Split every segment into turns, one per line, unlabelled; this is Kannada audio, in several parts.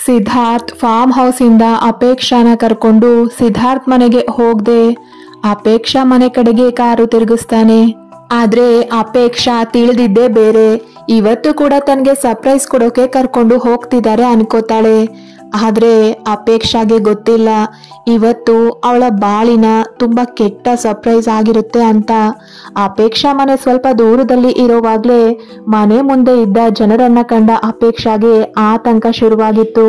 ಸಿದ್ಧಾರ್ಥ್ ಫಾರ್ಮ್ ಹೌಸ್ ಇಂದ ಅಪೇಕ್ಷಾನ ಕರ್ಕೊಂಡು ಸಿದ್ಧಾರ್ಥ್ ಮನೆಗೆ ಹೋಗದೆ ಅಪೇಕ್ಷಾ ಮನೆ ಕಡೆಗೆ ಕಾರು ತಿರುಗಿಸ್ತಾನೆ. ಆದ್ರೆ ಅಪೇಕ್ಷಾ ತಿಳಿದಿದ್ದೇ ಬೇರೆ. ಇವತ್ತು ಕೂಡ ತನಗೆ ಸರ್ಪ್ರೈಸ್ ಕೊಡೋಕೆ ಕರ್ಕೊಂಡು ಹೋಗ್ತಿದ್ದಾರೆ ಅನ್ಕೋತಾಳೆ. ಆದ್ರೆ ಅಪೇಕ್ಷಾಗೆ ಗೊತ್ತಿಲ್ಲ ಇವತ್ತು ಅವಳ ಬಾಳಿನ ತುಂಬಾ ಕೆಟ್ಟ ಸರ್ಪ್ರೈಸ್ ಆಗಿರುತ್ತೆ ಅಂತ. ಅಪೇಕ್ಷಾ ಮನೆ ಸ್ವಲ್ಪ ದೂರದಲ್ಲಿ ಇರೋವಾಗ್ಲೇ ಮನೆ ಮುಂದೆ ಇದ್ದ ಜನರನ್ನ ಕಂಡ ಅಪೇಕ್ಷಾಗೆ ಆತಂಕ ಶುರುವಾಗಿತ್ತು.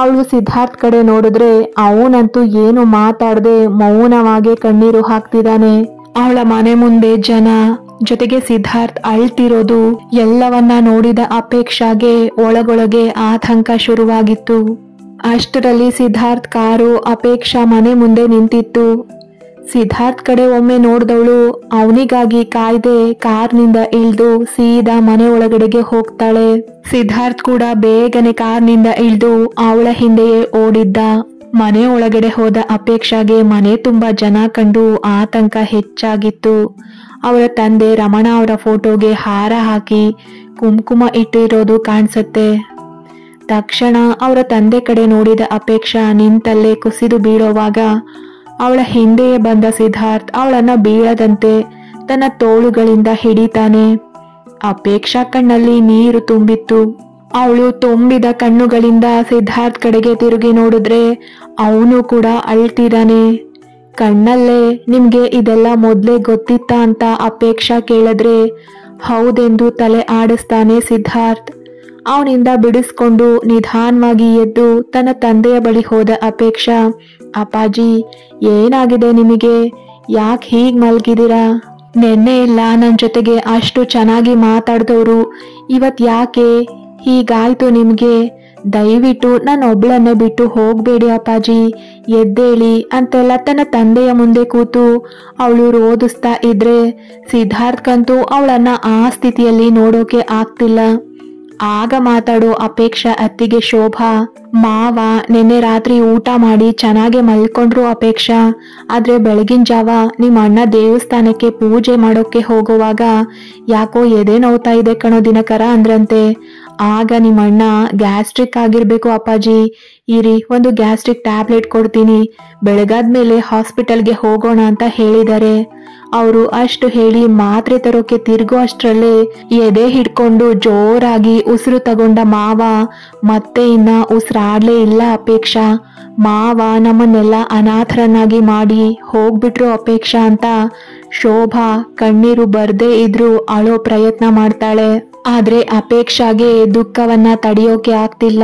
ಅವಳು ಸಿದ್ಧಾರ್ಥ್ ಕಡೆ ನೋಡಿದ್ರೆ ಅವನಂತೂ ಏನು ಮಾತಾಡದೆ ಮೌನವಾಗಿ ಕಣ್ಣೀರು ಹಾಕ್ತಿದ್ದಾನೆ. ಅವಳ ಮನೆ ಮುಂದೆ ಜನ ಜೊತೆಗೆ ಸಿದ್ಧಾರ್ಥ್ ಅಳ್ತಿರೋದು ಎಲ್ಲವನ್ನ ನೋಡಿದ ಅಪೇಕ್ಷಾಗೆ ಒಳಗೊಳಗೆ ಆತಂಕ ಶುರುವಾಗಿತ್ತು. ಅಷ್ಟರಲ್ಲಿ ಸಿದ್ಧಾರ್ಥ್ ಕಾರು ಅಪೇಕ್ಷಾ ಮನೆ ಮುಂದೆ ನಿಂತಿತ್ತು. ಸಿದ್ಧಾರ್ಥ್ ಕಡೆ ಒಮ್ಮೆ ನೋಡಿದವಳು ಅವನಿಗಾಗಿ ಕಾಯ್ದೆ ಕಾರ್ನಿಂದ ಇಳಿದು ಸೀದಾ ಮನೆ ಒಳಗಡೆಗೆ ಹೋಗ್ತಾಳೆ. ಸಿದ್ಧಾರ್ಥ್ ಕೂಡ ಬೇಗನೆ ಕಾರ್ನಿಂದ ಇಳಿದು ಅವಳ ಹಿಂದೆಯೇ ಓಡಿದ್ದ. ಮನೆ ಒಳಗಡೆ ಹೋದ ಅಪೇಕ್ಷಾಗೆ ಮನೆ ತುಂಬಾ ಜನ ಕಂಡು ಆತಂಕ ಹೆಚ್ಚಾಗಿತ್ತು. ಅವರ ತಂದೆ ರಮಣ ಅವರ ಫೋಟೋಗೆ ಹಾರ ಹಾಕಿ ಕುಂಕುಮ ಇಟ್ಟಿರೋದು ಕಾಣಿಸುತ್ತೆ. ತಕ್ಷಣ ಅವರ ತಂದೆ ಕಡೆ ನೋಡಿದ ಅಪೇಕ್ಷಾ ನಿಂತಲ್ಲೇ ಕುಸಿದು ಬೀಳೋವಾಗ ಅವಳ ಹಿಂದೆಯೇ ಬಂದ ಸಿದ್ಧಾರ್ಥ್ ಅವಳನ್ನ ಬೀಳದಂತೆ ತನ್ನ ತೋಳುಗಳಿಂದ ಹಿಡಿತಾನೆ. ಅಪೇಕ್ಷಾ ಕಣ್ಣಲ್ಲಿ ನೀರು ತುಂಬಿತ್ತು. ಅವಳು ತುಂಬಿದ ಕಣ್ಣುಗಳಿಂದ ಸಿದ್ಧಾರ್ಥ್ ಕಡೆಗೆ ತಿರುಗಿ ನೋಡಿದ್ರೆ ಅವನು ಕೂಡ ಅಳ್ತಿದ್ದಾನೆ. ಕಣ್ಣಲ್ಲೇ ನಿಮ್ಗೆ ಇದೆಲ್ಲ ಮೊದ್ಲೇ ಗೊತ್ತಿತ್ತಾ ಅಂತ ಅಪೇಕ್ಷಾ ಕೇಳಿದ್ರೆ ಹೌದೆಂದು ತಲೆ ಆಡಿಸ್ತಾನೆ ಸಿದ್ಧಾರ್ಥ್. ಅವನಿಂದ ಬಿಡಿಸ್ಕೊಂಡು ನಿಧಾನವಾಗಿ ಎದ್ದು ತನ್ನ ತಂದೆಯ ಬಳಿ ಹೋದ ಅಪೇಕ್ಷಾ, ಅಪ್ಪಾಜಿ ಏನಾಗಿದೆ ನಿಮಗೆ? ಯಾಕೆ ಹೀಗ್ ಮಲ್ಗಿದ್ದೀರಾ? ನೆನ್ನೆ ಇಲ್ಲ ನನ್ನ ಜೊತೆಗೆ ಅಷ್ಟು ಚೆನ್ನಾಗಿ ಮಾತಾಡ್ದವ್ರು ಇವತ್ ಯಾಕೆ ಹೀಗಾಯ್ತು ನಿಮ್ಗೆ? ದಯವಿಟ್ಟು ನನ್ನೊಬ್ಳನ್ನೇ ಬಿಟ್ಟು ಹೋಗ್ಬೇಡಿ ಅಪ್ಪಾಜಿ, ಎದ್ದೇಳಿ ಅಂತೆಲ್ಲ ತನ್ನ ತಂದೆಯ ಮುಂದೆ ಕೂತು ಅವಳು ರೋದಿಸ್ತಾ ಇದ್ರೆ ಸಿದ್ಧಾರ್ಥ್ಗಂತೂ ಅವಳನ್ನ ಆ ಸ್ಥಿತಿಯಲ್ಲಿ ನೋಡೋಕೆ ಆಗ್ತಿಲ್ಲ. ಆಗ ಮಾತಾಡೋ ಅಪೇಕ್ಷಾ ಅತ್ತಿಗೆ ಶೋಭಾ, ಮಾವ ನಿನ್ನೆ ರಾತ್ರಿ ಊಟ ಮಾಡಿ ಚೆನ್ನಾಗೆ ಮಲ್ಕೊಂಡ್ರು ಅಪೇಕ್ಷಾ, ಆದ್ರೆ ಬೆಳಗಿನ ಜಾವ ನಿಮ್ಮ ಅಣ್ಣ ದೇವಸ್ಥಾನಕ್ಕೆ ಪೂಜೆ ಮಾಡೋಕೆ ಹೋಗುವಾಗ ಯಾಕೋ ಎದೆ ನೋವ್ತಾ ಇದೆ ಕಣೋ ದಿನಕರ ಅಂದ್ರಂತೆ. ಆಗ ನಿಮ್ಮ ಅಣ್ಣ ಗ್ಯಾಸ್ಟ್ರಿಕ್ ಆಗಿರ್ಬೇಕು ಅಪ್ಪಾಜಿ, ಇರಿ ಒಂದು ಗ್ಯಾಸ್ಟ್ರಿಕ್ ಟ್ಯಾಬ್ಲೆಟ್ ಕೊಡ್ತೀನಿ, ಬೆಳಗಾದ್ಮೇಲೆ ಹಾಸ್ಪಿಟಲ್ಗೆ ಹೋಗೋಣ ಅಂತ ಹೇಳಿದ್ದಾರೆ. ಅವರು ಅಷ್ಟು ಹೇಳಿ ಮಾತ್ರೆ ತರೋಕೆ ತಿರುಗೋ ಅಷ್ಟರಲ್ಲೇ ಎದೆ ಹಿಡ್ಕೊಂಡು ಜೋರಾಗಿ ಉಸಿರು ತಗೊಂಡ ಮಾವ ಮತ್ತೆ ಇನ್ನ ಉಸಿರಾಡ್ಲೇ ಇಲ್ಲ ಅಪೇಕ್ಷಾ. ಮಾವ ನಮ್ಮನ್ನೆಲ್ಲ ಅನಾಥರನ್ನಾಗಿ ಮಾಡಿ ಹೋಗ್ಬಿಟ್ರು ಅಪೇಕ್ಷಾ ಅಂತ ಶೋಭಾ ಕಣ್ಣೀರು ಬರ್ದೇ ಇದ್ರೂ ಅಳೋ ಪ್ರಯತ್ನ ಮಾಡ್ತಾಳೆ. ಆದ್ರೆ ಅಪೇಕ್ಷಾಗೆ ದುಃಖವನ್ನ ತಡೆಯೋಕೆ ಆಗ್ತಿಲ್ಲ.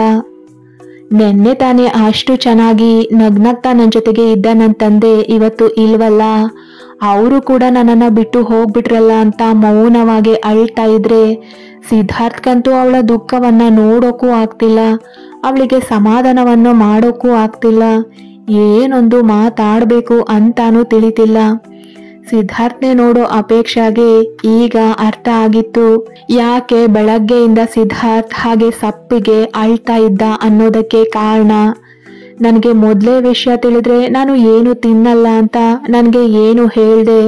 ನೆನ್ನೆ ತಾನೇ ಅಷ್ಟು ಚೆನ್ನಾಗಿ ನಗ್ನಗ್ತಾ ನನ್ನ ಜೊತೆಗೆ ಇದ್ದ ನನ್ನ ತಂದೆ ಇವತ್ತು ಇಲ್ವಲ್ಲ, ಅವರು ಕೂಡ ನನ್ನನ್ನ ಬಿಟ್ಟು ಹೋಗ್ಬಿಟ್ರಲ್ಲ ಅಂತ ಮೌನವಾಗಿ ಅಳ್ತಾ ಇದ್ರೆ ಸಿದ್ಧಾರ್ಥ್ಗಂತೂ ಅವಳ ದುಃಖವನ್ನ ನೋಡೋಕ್ಕೂ ಆಗ್ತಿಲ್ಲ, ಅವಳಿಗೆ ಸಮಾಧಾನವನ್ನು ಮಾಡೋಕ್ಕೂ ಆಗ್ತಿಲ್ಲ, ಏನೊಂದು ಮಾತಾಡ್ಬೇಕು ಅಂತಾನೂ ತಿಳಿತಿಲ್ಲ. ಸಿದ್ಧಾರ್ಥ್ನೆ ನೋಡೋ ಅಪೇಕ್ಷಾಗೆ ಈಗ ಅರ್ಥ ಆಗಿತ್ತು ಯಾಕೆ ಬೆಳಗ್ಗೆಯಿಂದ ಸಿದ್ಧಾರ್ಥ್ ಹಾಗೆ ಸಪ್ಪಿಗೆ ಅಳ್ತಾ ಇದ್ದ ಅನ್ನೋದಕ್ಕೆ ಕಾರಣ. ನನಗೆ ಮೊದಲೇ ವಿಷಯ ತಿಳಿದ್ರೆ ನಾನು ಏನು ತಿನ್ನಲ್ಲ ಅಂತ ನನಗೆ ಏನು ಹೇಳ್ದೆ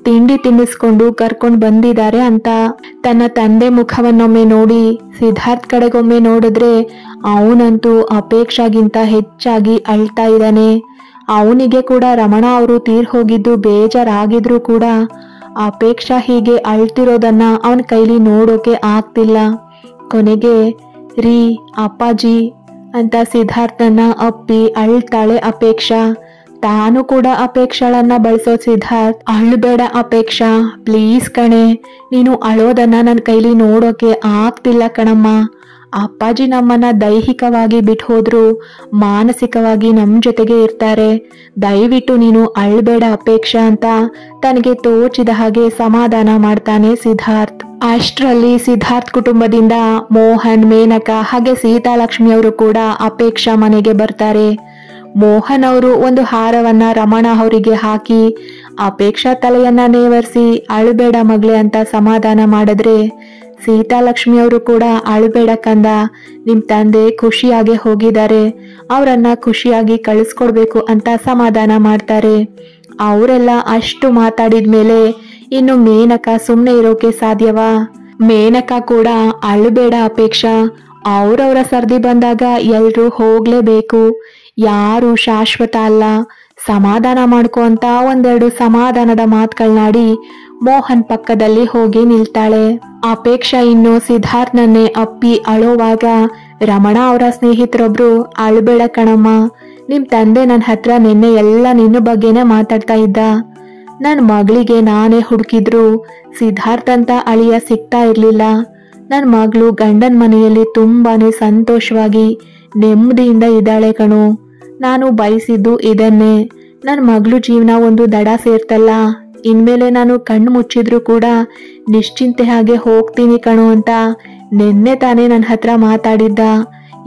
ತಿಂಡಿ ತಿನ್ನಿಸ್ಕೊಂಡು ಕರ್ಕೊಂಡು ಬಂದಿದ್ದಾರೆ ಅಂತ. ತನ್ನ ತಂದೆ ಮುಖವನ್ನೊಮ್ಮೆ ನೋಡಿ ಸಿದ್ಧಾರ್ಥ್ ಕಡೆಗೊಮ್ಮೆ ನೋಡಿದ್ರೆ ಅವನಂತೂ ಅಪೇಕ್ಷಾಗಿಂತ ಹೆಚ್ಚಾಗಿ ಅಳ್ತಾ ಇದ್ದಾನೆ. ಅವನಿಗೆ ಕೂಡ ರಮಣ ಅವರು ತೀರ್ ಹೋಗಿದ್ದು ಬೇಜಾರಾಗಿದ್ರು ಕೂಡ ಅಪೇಕ್ಷಾ ಹೀಗೆ ಅಳ್ತಿರೋದನ್ನ ಅವನ ಕೈಲಿ ನೋಡೋಕೆ ಆಗ್ತಿಲ್ಲ. ಕೊನೆಗೆ ರೀ ಅಪ್ಪಾಜಿ ಅಂತ ಸಿದ್ಧಾರ್ಥನ ಅಪ್ಪಿ ಅಳ್ತಾಳೆ ಅಪೇಕ್ಷಾ. ತಾನು ಕೂಡ ಅಪೇಕ್ಷಳನ್ನ ಬಳಸೋ ಸಿದ್ಧಾರ್ಥ್, ಅಳ್ಬೇಡ ಅಪೇಕ್ಷಾ ಪ್ಲೀಸ್ ಕಣೆ, ನೀನು ಅಳೋದನ್ನ ನನ್ನ ಕೈಲಿ ನೋಡೋಕೆ ಆಗ್ತಿಲ್ಲ ಕಣಮ್ಮ. ಅಪ್ಪಾಜಿ ನಮ್ಮನ್ನ ದೈಹಿಕವಾಗಿ ಬಿಟ್ಟು ಹೋದ್ರು ಮಾನಸಿಕವಾಗಿ ನಮ್ಮ ಜೊತೆಗೆ ಇರ್ತಾರೆ, ದಯವಿಟ್ಟು ನೀನು ಅಳ್ಬೇಡ ಅಪೇಕ್ಷಾ ಅಂತ ತನಗೆ ತೋಚಿದ ಹಾಗೆ ಸಮಾಧಾನ ಮಾಡ್ತಾನೆ ಸಿದ್ಧಾರ್ಥ್. ಅಷ್ಟರಲ್ಲಿ ಸಿದ್ಧಾರ್ಥ್ ಕುಟುಂಬದಿಂದ ಮೋಹನ್, ಮೇನಕಾ ಹಾಗೆ ಸೀತಾಲಕ್ಷ್ಮಿ ಅವರು ಕೂಡ ಅಪೇಕ್ಷಾ ಮನೆಗೆ ಬರ್ತಾರೆ. ಮೋಹನ್ ಅವರು ಒಂದು ಹಾರವನ್ನ ರಮಣ ಅವರಿಗೆ ಹಾಕಿ ಅಪೇಕ್ಷಾ ತಲೆಯನ್ನ ನೇವರಿಸಿ ಅಳ್ಬೇಡ ಮಗಳೇ ಅಂತ ಸಮಾಧಾನ ಮಾಡಿದ್ರೆ ಸೀತಾಲಕ್ಷ್ಮಿ ಅವರು ಕೂಡ ಅಳ್ಬೇಡ ಕಂದ, ನಿಮ್ ತಂದೆ ಖುಷಿಯಾಗಿ ಹೋಗಿದ್ದಾರೆ, ಅವರನ್ನ ಖುಷಿಯಾಗಿ ಕಳಿಸ್ಕೊಡ್ಬೇಕು ಅಂತ ಸಮಾಧಾನ ಮಾಡ್ತಾರೆ. ಅವರೆಲ್ಲ ಅಷ್ಟು ಮಾತಾಡಿದ್ಮೇಲೆ ಇನ್ನು ಮೇನಕಾ ಸುಮ್ಮನೆ ಇರೋಕೆ ಸಾಧ್ಯವಾ? ಮೇನಕಾ ಕೂಡ ಅಳ್ಬೇಡ ಅಪೇಕ್ಷಾ, ಅವ್ರವ್ರ ಸರ್ದಿ ಬಂದಾಗ ಎಲ್ರೂ ಹೋಗ್ಲೇಬೇಕು. ಯಾರು ಶಾಶ್ವತ ಅಲ್ಲ. ಸಮಾಧಾನ ಮಾಡ್ಕೊ ಅಂತ ಒಂದೆರಡು ಸಮಾಧಾನದ ಮಾತುಗಳನ್ನಾಡಿ ಮೋಹನ್ ಪಕ್ಕದಲ್ಲಿ ಹೋಗಿ ನಿಲ್ತಾಳೆ. ಅಪೇಕ್ಷಾ ಇನ್ನು ಸಿದ್ಧಾರ್ಥ್ನನ್ನೇ ಅಪ್ಪಿ ಅಳೋವಾಗ ರಮಣ ಅವರ ಸ್ನೇಹಿತರೊಬ್ರು, ಅಳ್ಬೇಡ ಕಣಮ್ಮ, ನಿಮ್ ತಂದೆ ನನ್ನ ಹತ್ರ ನಿನ್ನೆ ಎಲ್ಲ ನಿನ್ನ ಬಗ್ಗೆನೇ ಮಾತಾಡ್ತಾ ಇದ್ದ. ನನ್ನ ಮಗಳಿಗೆ ನಾನೇ ಹುಡುಕಿದ್ರು ಸಿದ್ಧಾರ್ಥ್ ಅಂತ ಅಳಿಯ ಸಿಗ್ತಾ ಇರ್ಲಿಲ್ಲ. ನನ್ನ ಮಗಳು ಗಂಡನ ಮನೆಯಲ್ಲಿ ತುಂಬಾನೇ ಸಂತೋಷವಾಗಿ ನೆಮ್ಮದಿಯಿಂದ ಇದ್ದಾಳೆ ಕಣು. ನಾನು ಬಯಸಿದ್ದು ಇದನ್ನೇ. ನನ್ನ ಮಗಳು ಜೀವನ ಒಂದು ದಡ ಸೇರ್ತಲ್ಲ. ಇನ್ಮೇಲೆ ನಾನು ಕಣ್ಣು ಮುಚ್ಚಿದ್ರು ಕೂಡ ನಿಶ್ಚಿಂತೆ ಹಾಗೆ ಹೋಗ್ತೀನಿ ಕಣು ಅಂತ ನಿನ್ನೆ ತಾನೇ ನನ್ನ ಹತ್ರ ಮಾತಾಡಿದ್ದ.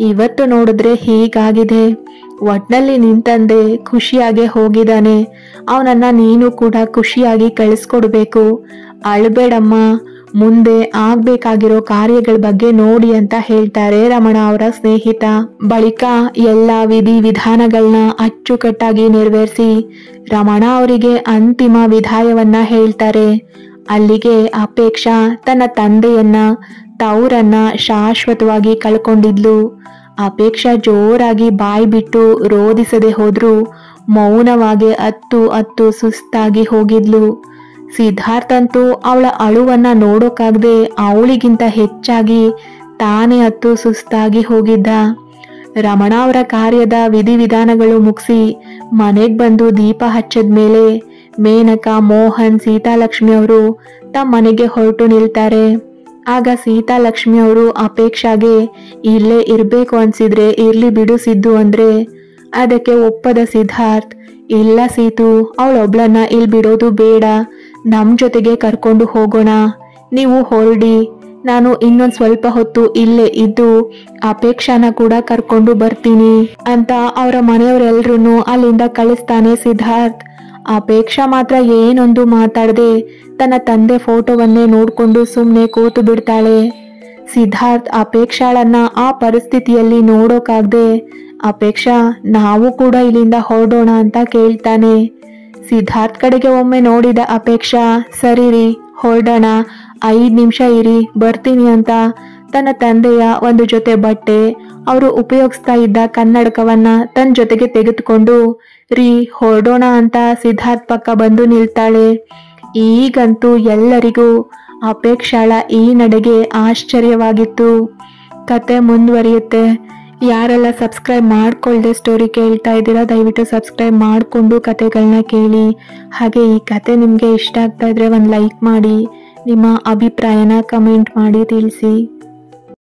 ಇವತ್ತು ನೋಡಿದ್ರೆ ಹೀಗಾಗಿದೆ. ಒಟ್ನಲ್ಲಿ ನಿಂತಂದೆ ಖುಷಿಯಾಗೆ ಹೋಗಿದ್ದಾನೆ. ಅವನನ್ನ ನೀನು ಕೂಡ ಖುಷಿಯಾಗಿ ಕಳಿಸ್ಕೊಡ್ಬೇಕು. ಅಳ್ಬೇಡಮ್ಮ, ಮುಂದೆ ಆಗ್ಬೇಕಾಗಿರೋ ಕಾರ್ಯಗಳ ಬಗ್ಗೆ ನೋಡಿ ಅಂತ ಹೇಳ್ತಾರೆ ರಮಣ ಅವರ ಸ್ನೇಹಿತ. ಬಳಿಕ ಎಲ್ಲ ವಿಧಿ ವಿಧಾನಗಳನ್ನ ಅಚ್ಚುಕಟ್ಟಾಗಿ ನೆರವೇರಿಸಿ ರಮಣ ಅವರಿಗೆ ಅಂತಿಮ ವಿದಾಯವನ್ನ ಹೇಳ್ತಾರೆ. ಅಲ್ಲಿಗೆ ಅಪೇಕ್ಷಾ ತನ್ನ ತಂದೆಯನ್ನ ತವರನ್ನ ಶಾಶ್ವತವಾಗಿ ಕಳ್ಕೊಂಡಿದ್ಲು. ಅಪೇಕ್ಷಾ ಜೋರಾಗಿ ಬಾಯಿ ಬಿಟ್ಟು ರೋಧಿಸದೆ ಹೋದ್ರು ಮೌನವಾಗಿ ಅತ್ತು ಸುಸ್ತಾಗಿ ಹೋಗಿದ್ಲು. ಸಿದ್ಧಾರ್ಥ್ ಅಂತೂ ಅವಳ ಅಳುವನ್ನ ನೋಡೋಕಾಗದೆ ಅವಳಿಗಿಂತ ಹೆಚ್ಚಾಗಿ ತಾನೇ ಅತ್ತು ಸುಸ್ತಾಗಿ ಹೋಗಿದ್ದ. ರಮಣ ಅವರ ಕಾರ್ಯದ ವಿಧಿವಿಧಾನಗಳು ಮುಗಿಸಿ ಮನೆಗೆ ಬಂದು ದೀಪ ಹಚ್ಚದ್ಮೇಲೆ ಮೇನಕಾ, ಮೋಹನ್, ಸೀತಾಲಕ್ಷ್ಮಿ ಅವರು ತಮ್ಮ ಮನೆಗೆ ಹೊರಟು ನಿಲ್ತಾರೆ. ಆಗ ಸೀತಾಲಕ್ಷ್ಮಿ ಅವರು ಅಪೇಕ್ಷಾಗೆ ಇಲ್ಲೇ ಇರ್ಬೇಕು ಅನ್ಸಿದ್ರೆ ಇರ್ಲಿ ಬಿಡು ಸಿದ್ದು ಅಂದ್ರೆ ಅದಕ್ಕೆ ಒಪ್ಪದ ಸಿದ್ಧಾರ್ಥ್, ಇಲ್ಲ ಸೀತು, ಅವಳೊಬ್ಳನ್ನ ಇಲ್ಲಿ ಬಿಡೋದು ಬೇಡ, ನಮ್ ಜೊತೆಗೆ ಕರ್ಕೊಂಡು ಹೋಗೋಣ, ನೀವು ಹೊರಡಿ, ನಾನು ಇನ್ನೊಂದ್ ಸ್ವಲ್ಪ ಹೊತ್ತು ಇಲ್ಲೇ ಇದ್ದು ಅಪೇಕ್ಷಾನ ಕೂಡ ಕರ್ಕೊಂಡು ಬರ್ತೀನಿ ಅಂತ ಅವರ ಮನೆಯವರೆಲ್ರೂ ಅಲ್ಲಿಂದ ಕಳಿಸ್ತಾನೆ ಸಿದ್ಧಾರ್ಥ್. ಅಪೇಕ್ಷಾ ಮಾತ್ರ ಏನೊಂದು ಮಾತಾಡದೆ ತನ್ನ ತಂದೆ ಫೋಟೋವನ್ನೇ ನೋಡ್ಕೊಂಡು ಸುಮ್ಮನೆ ಕೂತು ಬಿಡ್ತಾಳೆ. ಸಿದ್ಧಾರ್ಥ್ ಅಪೇಕ್ಷಾಳನ್ನ ಆ ಪರಿಸ್ಥಿತಿಯಲ್ಲಿ ನೋಡೋಕಾಗ್ದೆ, ಅಪೇಕ್ಷಾ, ನಾವು ಕೂಡ ಇಲ್ಲಿಂದ ಹೊರಡೋಣ ಅಂತ ಕೇಳ್ತಾನೆ. ಸಿದ್ಧಾರ್ಥ್ ಕಡೆಗೆ ಒಮ್ಮೆ ನೋಡಿದ ಅಪೇಕ್ಷಾ, ಸರಿರಿ ಹೊರಡೋಣ, 5 ನಿಮಿಷ ಇರಿ ಬರ್ತೀನಿ ಅಂತ ತನ್ನ ತಂದೆಯ ಒಂದು ಜೊತೆ ಬಟ್ಟೆ, ಅವರು ಉಪಯೋಗಿಸ್ತಾ ಇದ್ದ ಕನ್ನಡಕವನ್ನ ತನ್ನ ಜೊತೆಗೆ ತೆಗೆದುಕೊಂಡು ರೀ ಹೊರಡೋಣ ಅಂತ ಸಿದ್ಧಾರ್ಥ್ ಪಕ್ಕ ಬಂದು ನಿಲ್ತಾಳೆ. ಈಗಂತೂ ಎಲ್ಲರಿಗೂ ಅಪೇಕ್ಷಾಳ ಈ ನಡೆಗೆ ಆಶ್ಚರ್ಯವಾಗಿತ್ತು. ಕತೆ ಮುಂದುವರಿಯುತ್ತೆ. ಯಾರೆಲ್ಲ ಸಬ್ಸ್ಕ್ರೈಬ್ ಮಾಡ್ಕೊಳ್ದೆ ಸ್ಟೋರಿ ಕೇಳ್ತಾ ಇದ್ದೀರಾ, ದಯವಿಟ್ಟು ಸಬ್ಸ್ಕ್ರೈಬ್ ಮಾಡಿಕೊಂಡು ಕತೆಗಳನ್ನ ಕೇಳಿ. ಹಾಗೆ ಈ ಕತೆ ನಿಮಗೆ ಇಷ್ಟ ಆಗ್ತಾ ಇದ್ರೆ ಒಂದು ಲೈಕ್ ಮಾಡಿ, ನಿಮ್ಮ ಅಭಿಪ್ರಾಯನ ಕಮೆಂಟ್ ಮಾಡಿ ತಿಳಿಸಿ.